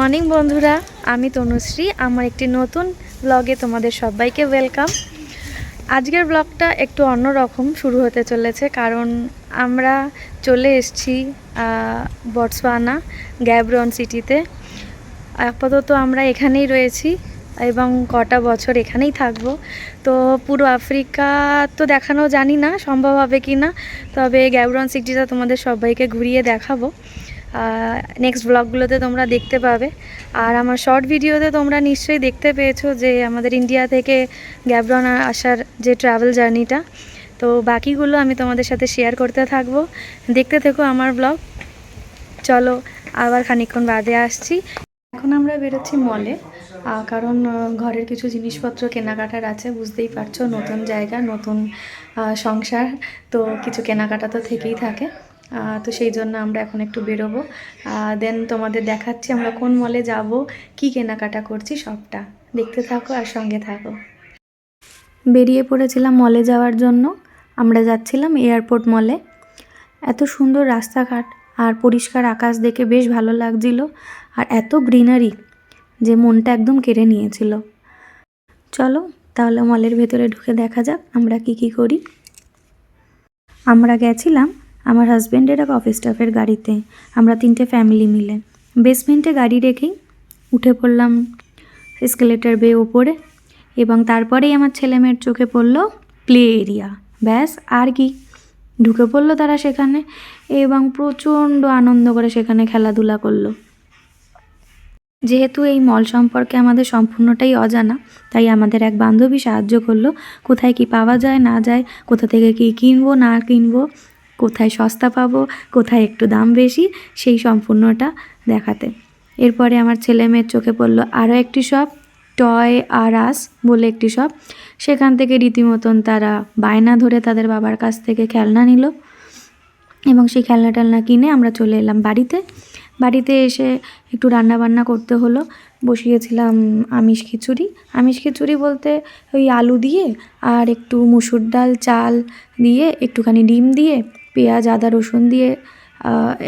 Morning বন্ধুরা, আমি তনুশ্রী। আমার একটি নতুন ব্লগে তোমাদের সবাইকে ওয়েলকাম। আজকের ব্লগটা একটু অন্যরকম শুরু হতে চলেছে, কারণ আমরা চলে এসেছি বটসওয়ানা গ্যাবরন সিটিতে। আপাতত আমরা এখানেই রয়েছি এবং কটা বছর এখানেই থাকবো। তো পুরো আফ্রিকা তো দেখানো জানি না সম্ভব হবে কি না, তবে গ্যাবরন সিটিটা তোমাদের সবাইকে ঘুরিয়ে দেখাবো। নেক্সট ব্লগগুলোতে তোমরা দেখতে পাবে। আর আমার শর্ট ভিডিওতে তোমরা নিশ্চয়ই দেখতে পেয়েছো যে আমাদের ইন্ডিয়া থেকে গ্যাবরন আসার যে ট্রাভেল জার্নিটা। তো বাকিগুলো আমি তোমাদের সাথে শেয়ার করতে থাকবো, দেখতে থেকো আমার ব্লগ। চলো আবার খানিকক্ষণ বাদে আসছি। এখন আমরা বেরোচ্ছি মলে, কারণ ঘরের কিছু জিনিসপত্র কেনাকাটার আছে। বুঝতেই পারছো, নতুন জায়গা, নতুন সংসার, তো কিছু কেনাকাটা তো থেকেই থাকে। তো সেই জন্য আমরা এখন একটু বেরোবো। দেন তোমাদের দেখাচ্ছি আমরা কোন মলে যাব, কি কেনাকাটা করছি, সবটা দেখতে থাকো আর সঙ্গে থাকো। বেরিয়ে পড়েছিলাম মলে যাওয়ার জন্য। আমরা যাচ্ছিলাম এয়ারপোর্ট মলে। এত সুন্দর রাস্তাঘাট আর পরিষ্কার আকাশ দেখে বেশ ভালো লাগছিল, আর এত গ্রিনারি যে মনটা একদম কেড়ে নিয়েছিল। চলো তাহলে মলের ভেতরে ঢুকে দেখা যাক আমরা কি করি। আমরা গেছিলাম আমার হাজব্যান্ডের এক অফিস স্টাফের গাড়িতে। আমরা 3টে ফ্যামিলি মিলে বেসমেন্টে গাড়ি রেখেই উঠে পড়লাম এসকেলেটর বেয়ে ওপরে, এবং তারপরেই আমার ছেলেমেয়ের চোখে পড়লো প্লে এরিয়া। ব্যাস আর কি, ঢুকে পড়লো তারা সেখানে এবং প্রচণ্ড আনন্দ করে সেখানে খেলাধুলা করলো। যেহেতু এই মল সম্পর্কে আমাদের সম্পূর্ণটাই অজানা, তাই আমাদের এক বান্ধবী সাহায্য করলো কোথায় কি পাওয়া যায় না যায়, কোথা থেকে কি কিনবো না কিনবো, কোথায় সস্তা পাবো, কোথায় একটু দাম বেশি, সেই সম্পূর্ণটা দেখাতে। এরপরে আমার ছেলে মেয়ের চোখে পড়লো আরও একটি শপ, টয় আর আস বলে একটি শপ। সেখান থেকে রীতিমতন তারা বায়না ধরে তাদের বাবার কাছ থেকে খেলনা নিল, এবং সেই খেলনা টেলনা কিনে আমরা চলে এলাম বাড়িতে। বাড়িতে এসে একটু রান্না বান্না করতে হলো। বসিয়েছিলাম আমিষ খিচুড়ি। আমিষ খিচুড়ি বলতে ওই আলু দিয়ে আর একটু মুসুর ডাল চাল দিয়ে একটুখানি ডিম দিয়ে পেঁয়াজ আদা রসুন দিয়ে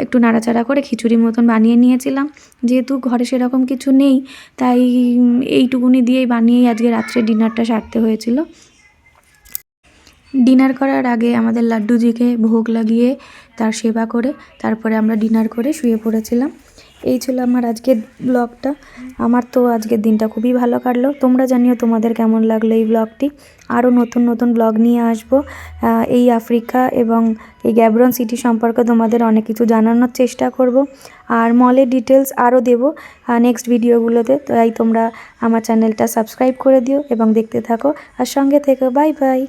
একটু নাড়াচাড়া করে খিচুড়ি মতন বানিয়ে নিয়েছিলাম। যেহেতু ঘরে সেরকম কিছু নেই, তাই এইটুকুনি দিয়েই বানিয়েই আজকে রাত্রে ডিনারটা সারতে হয়েছিল। ডিনার করার আগে আমাদের লাড্ডুজিকে ভোগ লাগিয়ে তার সেবা করে তারপরে আমরা ডিনার করে শুয়ে পড়েছিলাম। এই ছিল আমার আজকের ব্লগটা। আমার তো আজকের দিনটা খুবই ভালো কাটলো। তোমরা জানিও তোমাদের কেমন লাগলো এই ব্লগটি। আরও নতুন নতুন ব্লগ নিয়ে আসবো। এই আফ্রিকা এবং এই গ্যাবরন সিটি সম্পর্কে তোমাদের অনেক কিছু জানানোর চেষ্টা করব, আর মলের ডিটেলস আরও দেবো নেক্সট ভিডিওগুলোতে। তাই তোমরা আমার চ্যানেলটা সাবস্ক্রাইব করে দিও এবং দেখতে থাকো আর সঙ্গে থেকো। Bye bye.